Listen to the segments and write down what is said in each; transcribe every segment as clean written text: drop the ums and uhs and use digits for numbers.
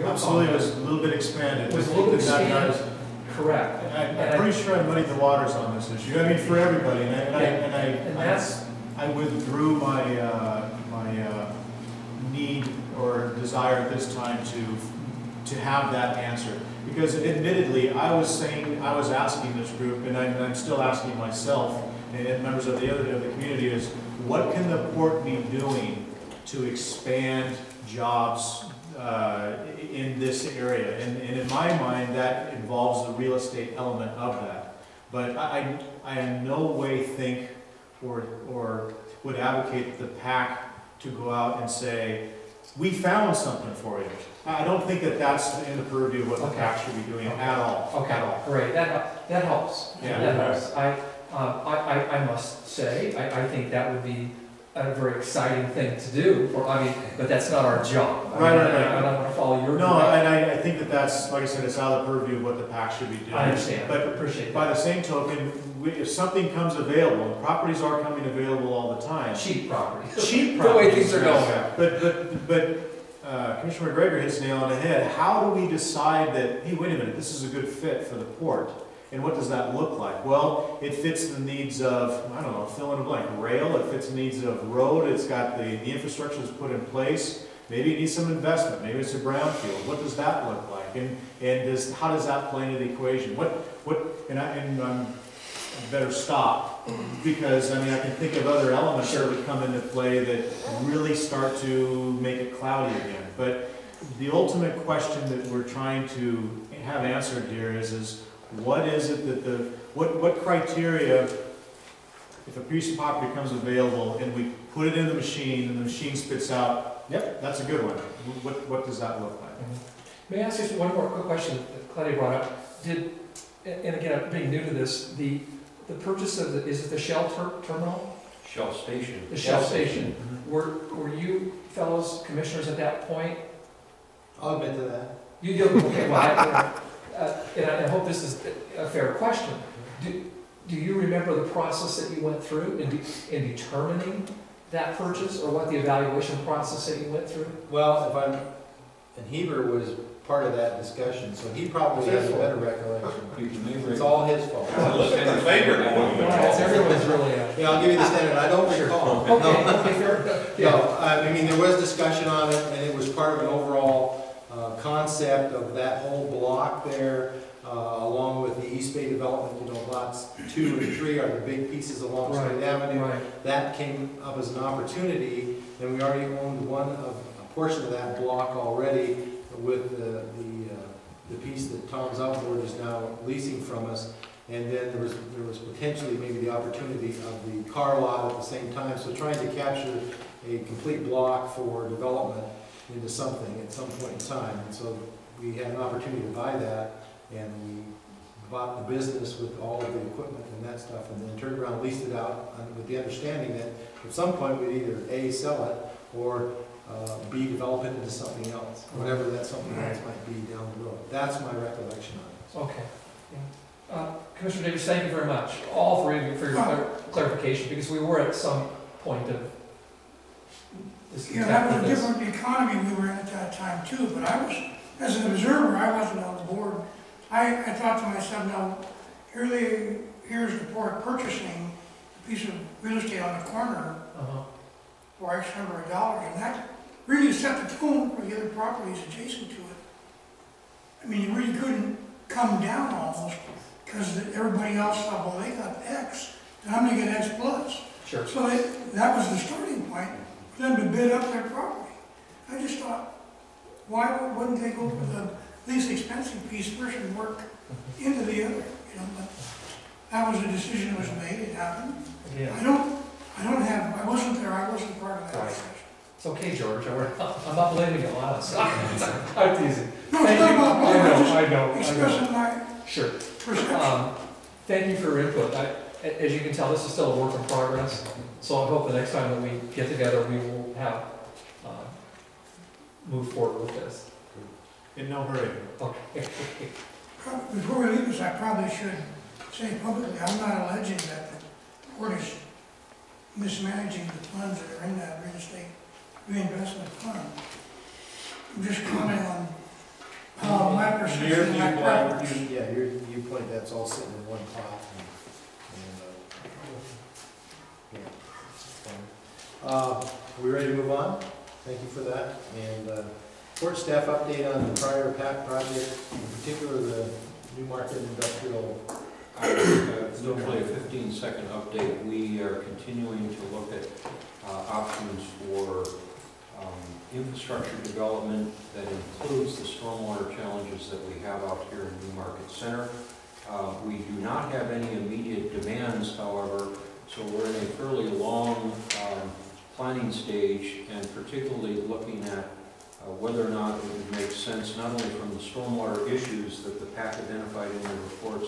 your Absolutely, comment. it was a little bit expanded. It was a little bit expanded, correct. I'm pretty sure I muddied the waters on this issue. I mean, for everybody, I withdrew my need or desire at this time to have that answer, because admittedly, I was asking this group, and I'm still asking myself and members of the community, is what can the port be doing to expand jobs in this area? And in my mind, that involves the real estate element of that. But I in no way think or would advocate the PAC to go out and say, we found something for you. I don't think that that's in the purview of what the PAC should be doing at all. Okay, at all. great. That helps. Yeah. That helps. I must say, I think that would be a very exciting thing to do. But that's not our job. Right. I don't want to follow your. No, and I think that that's, like I said, it's out of the purview of what the PAC should be doing. I understand. But appreciate that. by the same token, if something comes available, and properties are coming available all the time. Cheap property. Cheap The properties. way things are going. But Commissioner McGregor hits the nail on the head. How do we decide that, hey, wait a minute, this is a good fit for the port? And what does that look like? Well, it fits the needs of, I don't know, fill in a blank, rail, it fits the needs of road, it's got the infrastructure that's put in place, maybe it needs some investment, maybe it's a brownfield. What does that look like? And how does that play into the equation? I better stop, because I can think of other elements that would come into play that really start to make it cloudy again. But the ultimate question that we're trying to have answered here is what is it that what criteria, if a piece of property becomes available and we put it in the machine and the machine spits out, yep, that's a good one. What does that look like? Mm-hmm. May I ask you one more quick question that Claudia brought up? And again, I'm being new to this, the purchase of is it the Shell terminal? Shell station. The Shell station. Mm-hmm. Were you fellows commissioners at that point? I'll admit to that. You do? Okay, well, and I hope this is a fair question. Do you remember the process that you went through in determining that purchase, or what the evaluation process that you went through? Well, and Heber was part of that discussion, so he probably has a better recollection. It's all his fault. It's everyone's really. Yeah, I'll give you the standard. I don't recall. Okay, fair. Yeah. No, I mean, there was discussion on it, and it was part of an overall concept of that whole block there, along with the East Bay development. You know, lots 2 and 3 are the big pieces along State Avenue. Right. That came up as an opportunity, and we already owned a portion of that block already with the piece that Tom's Outboard is now leasing from us. And then there was potentially maybe the opportunity of the car lot at the same time. So trying to capture a complete block for development into something at some point in time. And so we had an opportunity to buy that, and we bought the business with all of the equipment and that stuff, and then turned around, leased it out with the understanding that at some point we'd either A, sell it, or B, develop it into something else, whatever that something else might be down the road. That's my recollection on it. Okay. Yeah. Commissioner Davis, thank you very much, all three of you, for your clarification, because we were at some point of this. Yeah, that was a different economy we were in at that time too, but I was, as an observer, I wasn't on the board. I thought to myself, now, here's the port purchasing a piece of real estate on the corner for X number of dollars, and that really set the tone for the other properties adjacent to it. I mean, you really couldn't come down almost, because everybody else thought, well, they got X, then I'm going to get X plus. Sure. So that was the starting point for them to bid up their property. I just thought, why wouldn't they go for the least expensive piece first and work into the other? You know, but that was a decision that was made. It happened. Yeah. I wasn't there. I wasn't part of that discussion. It's okay, George. I'm not blaming you on us. I'm teasing. No, it's not about blaming. I know. Expressing my perception. Thank you for your input. As you can tell, this is still a work in progress. So I hope the next time that we get together, we will have move forward with this. In no hurry. Okay. Before we leave this, I probably should say publicly, I'm not alleging that the port is mismanaging the funds that are in that real estate reinvestment fund. I'm just commenting on questions Your in my preference. viewpoint, yeah, your viewpoint, that's all sitting in one pot. Yeah, that's fine. Are we ready to move on? Thank you for that. And port staff update on the prior PAC project, in particular the Newmarket Industrial. Literally a 15-second update. We are continuing to look at options for infrastructure development that includes the stormwater challenges that we have out here in Newmarket Center. We do not have any immediate demands, however, so we're in a fairly long planning stage, and particularly looking at whether or not it would make sense, not only from the stormwater issues that the PAC identified in their reports,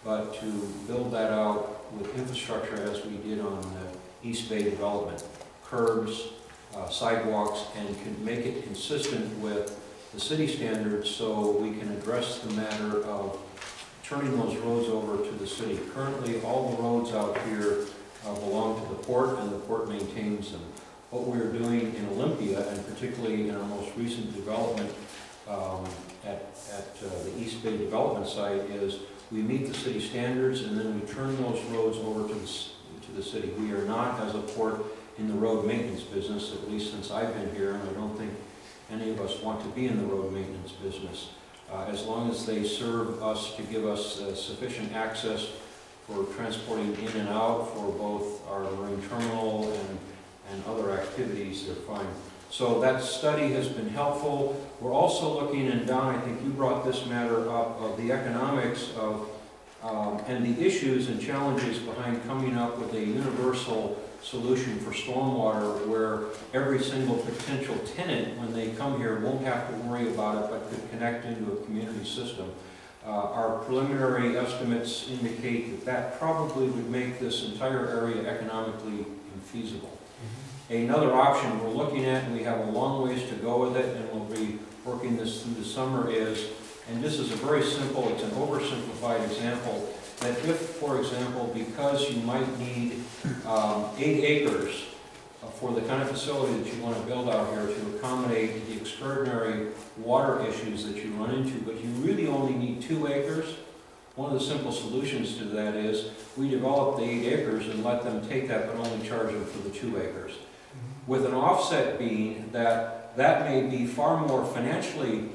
but to build that out with infrastructure as we did on the East Bay development, curbs, sidewalks, and can make it consistent with the city standards so we can address the matter of turning those roads over to the city. Currently, all the roads out here belong to the port, and the port maintains them. What we're doing in Olympia, and particularly in our most recent development at the East Bay development site, is we meet the city standards and then we turn those roads over to the city. We are not, as a port, in the road maintenance business, at least since I've been here, and I don't think any of us want to be in the road maintenance business. As long as they serve us to give us sufficient access for transporting in and out for both our marine terminal and other activities, they're fine. So that study has been helpful. We're also looking, and Don, I think you brought this matter up, of the economics of and the issues and challenges behind coming up with a universal solution for stormwater where every single potential tenant, when they come here, won't have to worry about it but could connect into a community system. Our preliminary estimates indicate that that probably would make this entire area economically infeasible. Another option we're looking at, and we have a long ways to go with it, and we'll be working this through the summer, is, and this is a very simple, it's an oversimplified example, that if, for example, because you might need 8 acres for the kind of facility that you want to build out here to accommodate the extraordinary water issues that you run into, but you really only need 2 acres, one of the simple solutions to that is we develop the 8 acres and let them take that, but only charge them for the 2 acres. With an offset being that that may be far more financially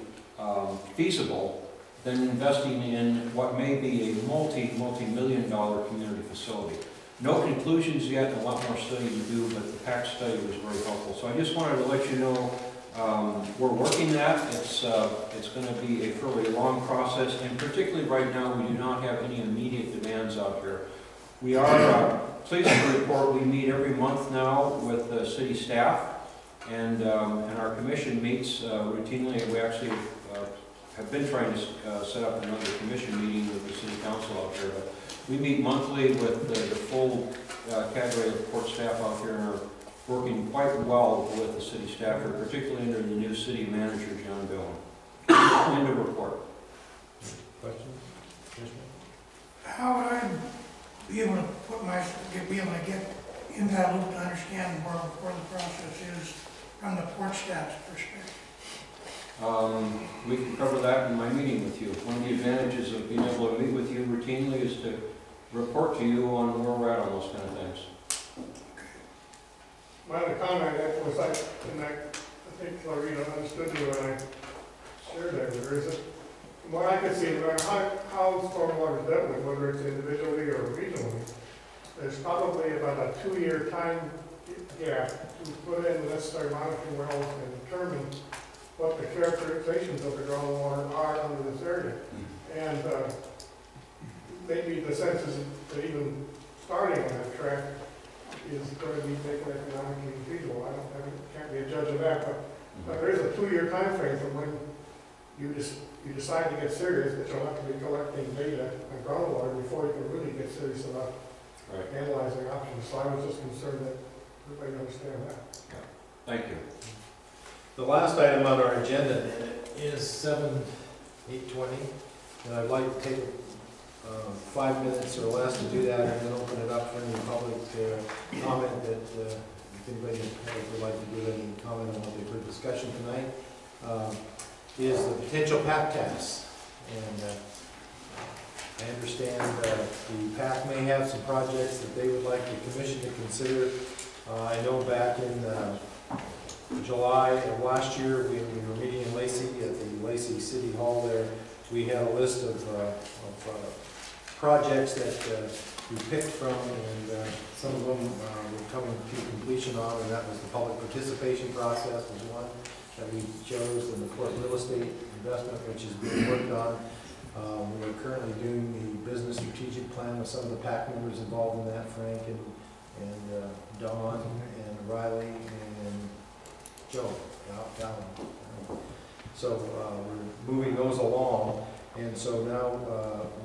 feasible than investing in what may be a multi-million-dollar community facility. No conclusions yet, and a lot more study to do, but the PAC study was very helpful. So I just wanted to let you know we're working that. It's going to be a fairly long process, and particularly right now we do not have any immediate demands out here. We are pleased to report we meet every month now with the city staff, and our commission meets routinely, and we actually have been trying to set up another commission meeting with the city council out here. But we meet monthly with the full cadre of port staff out here, and are working quite well with the city staff, particularly under the new city manager, John Dillon. End of report. Questions? How would I be able to get in that loop to understand where the process is from the port staff's perspective? We can cover that in my meeting with you. One of the advantages of being able to meet with you routinely is to report to you on where we're at on those kind of things. My other comment was I think Clarita understood me when I shared that with her, is that from what I could see, no matter how stormwater is dealt with, whether it's individually or regionally, there's probably about a 2-year time gap to put in the necessary monitoring wells and determine what the characterizations of the groundwater are under this area. And maybe the sense is that even starting on that track is going to be taken economically feasible. I can't be a judge of that, but there is a 2-year time frame from when you decide to get serious that you'll have to be collecting data on groundwater before you can really get serious about analyzing options. So I was just concerned that everybody understand that. Thank you. The last item on our agenda is 7/8/20, and I'd like to take 5 minutes or less to do that, and then open it up for any public comment that if anybody would like to give any comment on what they've heard discussion tonight, is the potential PAC Tasks. And I understand the PAC may have some projects that they would like the commission to consider. I know back in July of last year, when we were meeting in Lacey at the Lacey City Hall there, we had a list of projects that we picked from, and some of them were coming to completion on, and that was the public participation process was one that we chose, and the court real estate investment, which is being worked on. We're currently doing the business strategic plan with some of the PAC members involved in that, Frank and Don and Riley and Joe down. So we're moving those along, and so now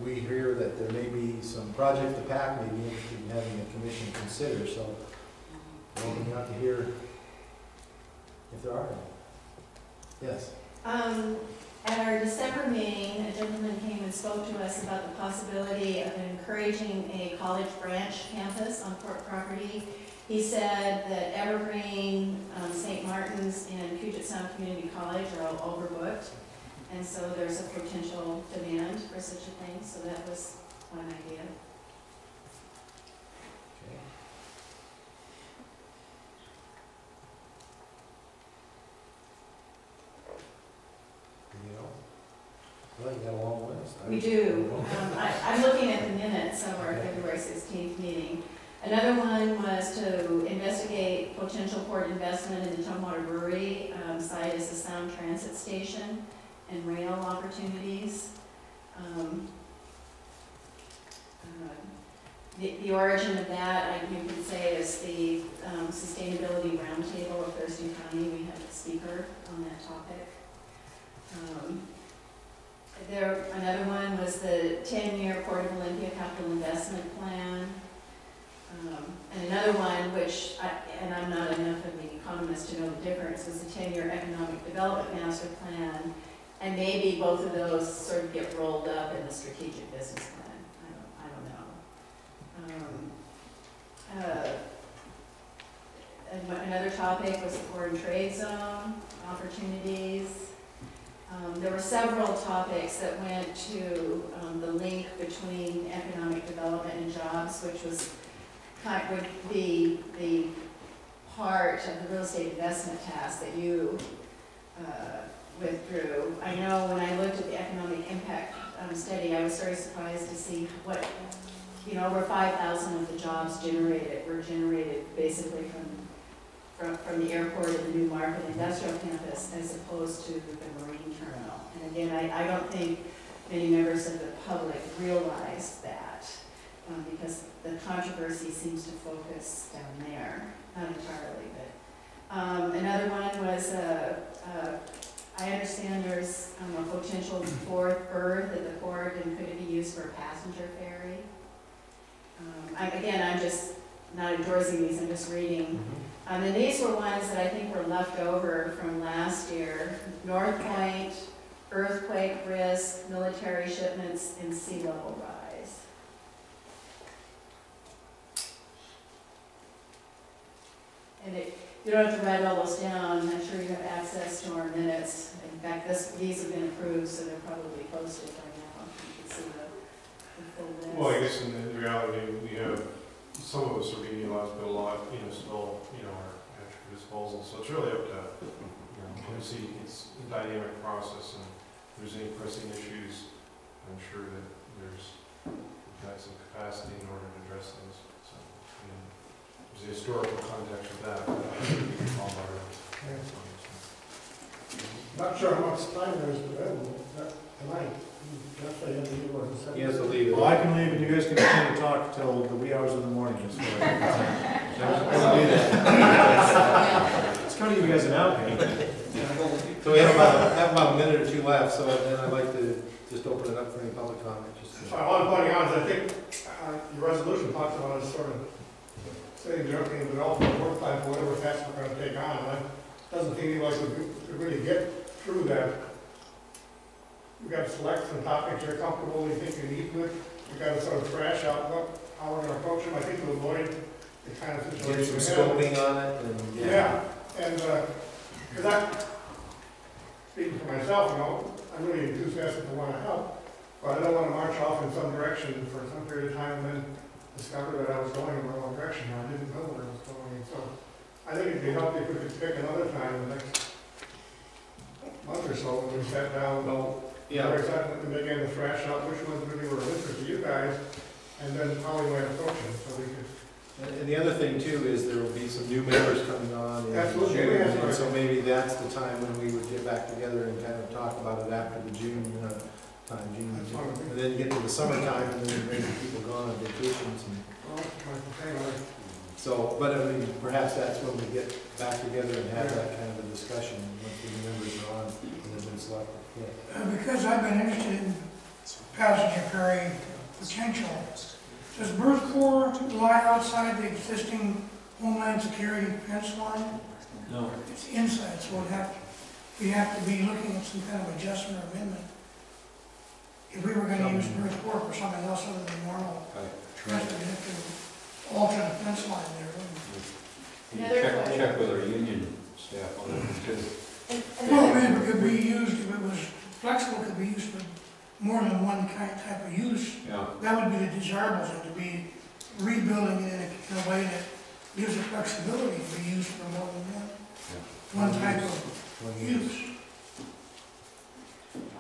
we hear that there may be some project the PAC may be interested in having the commission consider. So we're looking out to hear if there are any. Yes. At our December meeting, a gentleman came and spoke to us about the possibility of encouraging a college branch campus on port property. He said that Evergreen, St. Martin's, and Puget Sound Community College are all overbooked, and so there's a potential demand for such a thing, so that was one idea. Okay. Well, you got a long list. We do. I'm looking at the minutes of our February 16th meeting. Another one was to investigate potential port investment in the Stormwater Brewery site as a sound transit station and rail opportunities. The origin of that, you could say, is the Sustainability Roundtable of Thurston County. We had a speaker on that topic. Another one was the 10-year Port of Olympia Capital Investment Plan. And another one, which, and I'm not enough of an economist to know the difference, was the 10-year Economic Development Master Plan. And maybe both of those sort of get rolled up in the Strategic Business Plan. I don't know. And another topic was the Foreign Trade Zone opportunities. There were several topics that went to the link between economic development and jobs, which was would be the part of the real estate investment task that you withdrew. I know when I looked at the economic impact study, I was very surprised to see what, over 5,000 of the jobs were generated basically from the airport and the new market industrial campus, as opposed to the marine terminal. And again, I don't think many members of the public realize that, because the controversy seems to focus down there, not entirely, but another one was, I understand there's a potential fourth berth at the port, and could it be used for a passenger ferry? Again, I'm just not endorsing these, I'm just reading. And these were ones that I think were left over from last year. North Point, earthquake risk, military shipments, and sea level rise. And you don't have to write all those down. I'm sure you have access to our minutes. In fact, these have been approved, so they're probably posted by now. You can see the full list. Well, I guess in the reality, we have, some of us are being utilized, but a lot, still, are after disposal. So it's really up to, obviously, it's a dynamic process, and if there's any pressing issues, I'm sure that we've got some capacity in order to address those. So, there's a historical context of that. Not sure how much time there is available tonight. He has to leave. Well, I can leave, and you guys can continue to talk till the wee hours of the morning. It's kind of give you guys an out. So we have about a minute or two left, so then I'd like to just open it up for any public comment. So I want to point out, I think your resolution talks about us sort of saying joking and development work plan for whatever tax we're going to take on. And it doesn't seem like we really get through that. We've got to select some topics you're comfortable, you think you need with. We've got to sort of thrash out how we're going to approach them. I think to avoid the kind of situation. Get some scoping on it. And, yeah. And because speaking for myself, I'm really enthusiastic to want to help, but I don't want to march off in some direction for some period of time and then discover that I was going in the wrong direction, or I didn't know where I was going. And so I think it'd be helpful if we could pick another time in the next month or so when we sat down. Yeah. And begin to thrash out which ones really were of interest to you guys, and then how we might approach it, so we could. And the other thing too is there will be some new members coming on in Absolutely. June, Yeah, and so maybe that's the time when we would get back together and kind of talk about it after the June time, June. That's fine with me. And then get to the summertime and then maybe people gone on vacations and Well, okay, so, but I mean, perhaps that's when we get back together and have that kind of a discussion once the new members are on and then been selected. Yeah. Because I've been interested in passenger ferry potential, does Berth Corps lie outside the existing Homeland Security fence line? No. It's inside, so we have to be looking at some kind of adjustment or amendment. If we were gonna use Berth Corps for something else other than normal transport, we'd have to alter the fence line there, wouldn't we? Another Check with our union staff on that too. Well, I mean, it could be used, if it was flexible, it could be used for more than one type of use. Yeah. That would be the desirable thing, to be rebuilding it in a way that gives it flexibility to be used for more than one type of use.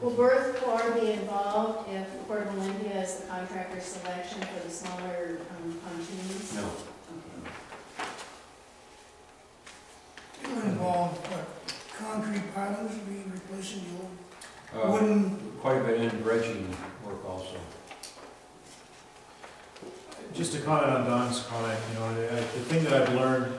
Will Berth Corps be involved if Port of Olympia is the contractor selection for the smaller pontoons? No. Okay. It would involve, what, concrete pilings, be replacing the old Uh, wooden. Quite a bit in dredging work also. Just to comment on Don's comment, the thing that I've learned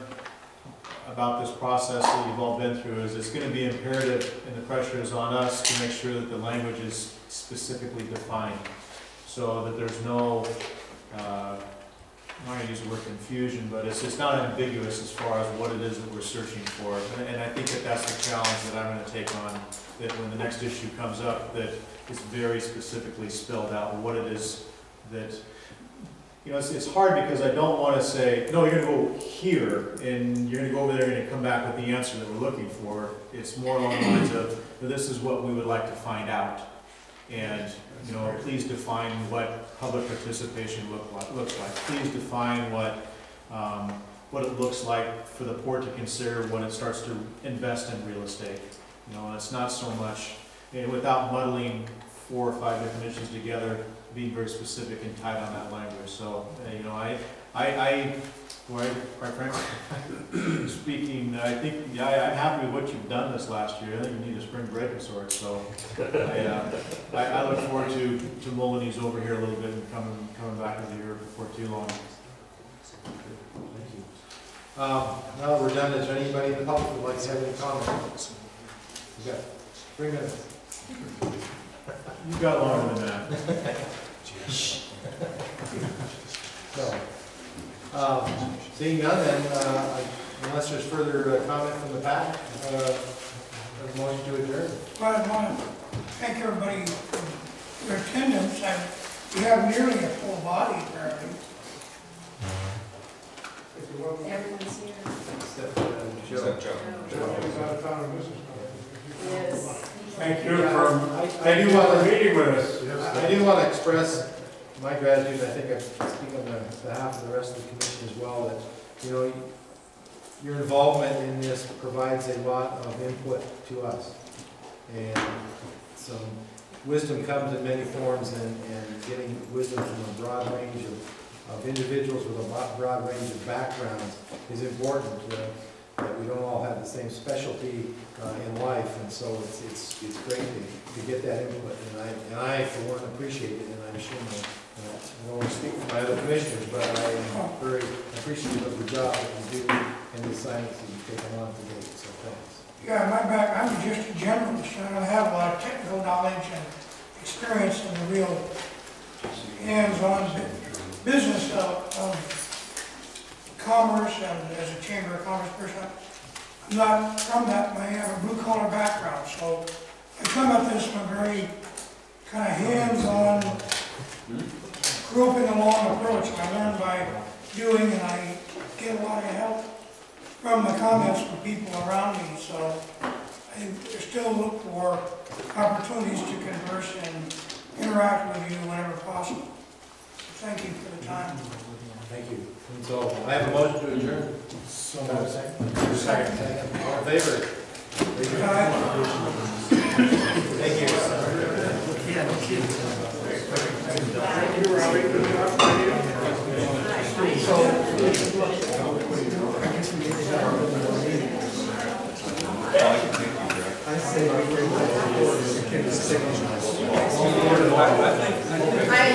about this process that you've all been through is it's going to be imperative, and the pressure is on us to make sure that the language is specifically defined, so that there's no, I'm not going to use the word confusion, but it's not ambiguous as far as what it is that we're searching for. And I think that that's the challenge that I'm going to take on, that when the next issue comes up, that it's very specifically spelled out what it is that, it's hard because I don't want to say, no, you're going to go here, and you're going to go over there and come back with the answer that we're looking for. It's more along the lines of, this is what we would like to find out. And, please define what public participation looks like. Please define what it looks like for the port to consider when it starts to invest in real estate. It's not so much, without muddling 4 or 5 different issues together, being very specific and tight on that language. So, quite frankly, speaking, I think, I'm happy with what you've done this last year. I think you need a spring break of sorts. So, I look forward to mulling these over here a little bit and coming back with you here before too long. Thank you. Now that we're done, is there anybody in the public who would like to have any comments? We've got 3 minutes. You've got longer than that. So, seeing none, then, unless there's further comment from the PAC, a motion to adjourn. Well, I want to thank everybody for their attendance. We have nearly a full body apparently. Everyone's here. Except Joe. Joe's out of town on business. Yes. Thank you for I do want to meeting with us. I do want to express my gratitude. I think I speak on behalf of the rest of the commission as well, that, your involvement in this provides a lot of input to us. And some wisdom comes in many forms, and getting wisdom from a broad range of individuals with a broad range of backgrounds is important. That we don't all have the same specialty in life, and so it's great to get that input, and I for one appreciate it, and I'm sure I don't want to speak for my other commissioners, but I am very appreciative of the job that you do and the assignments that you've taken on today, so thanks. Yeah, my background, I'm just a generalist. I don't have a lot of technical knowledge and experience in the real hands-on business of commerce, and as a Chamber of Commerce person, I'm not from that, but I have a blue-collar background, so I come at this from a very kind of hands-on, groping along approach. I learn by doing, and I get a lot of help from the comments from people around me, so I I still look for opportunities to converse and interact with you whenever possible. Thank you for the time. Thank you. And so I have a motion to adjourn. So, second. Second. All in favor? Raise your hand. Thank you. Yeah, no kidding. You were out into the I say,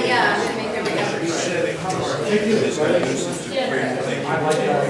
Yeah, I'm gonna make every effort. I like that.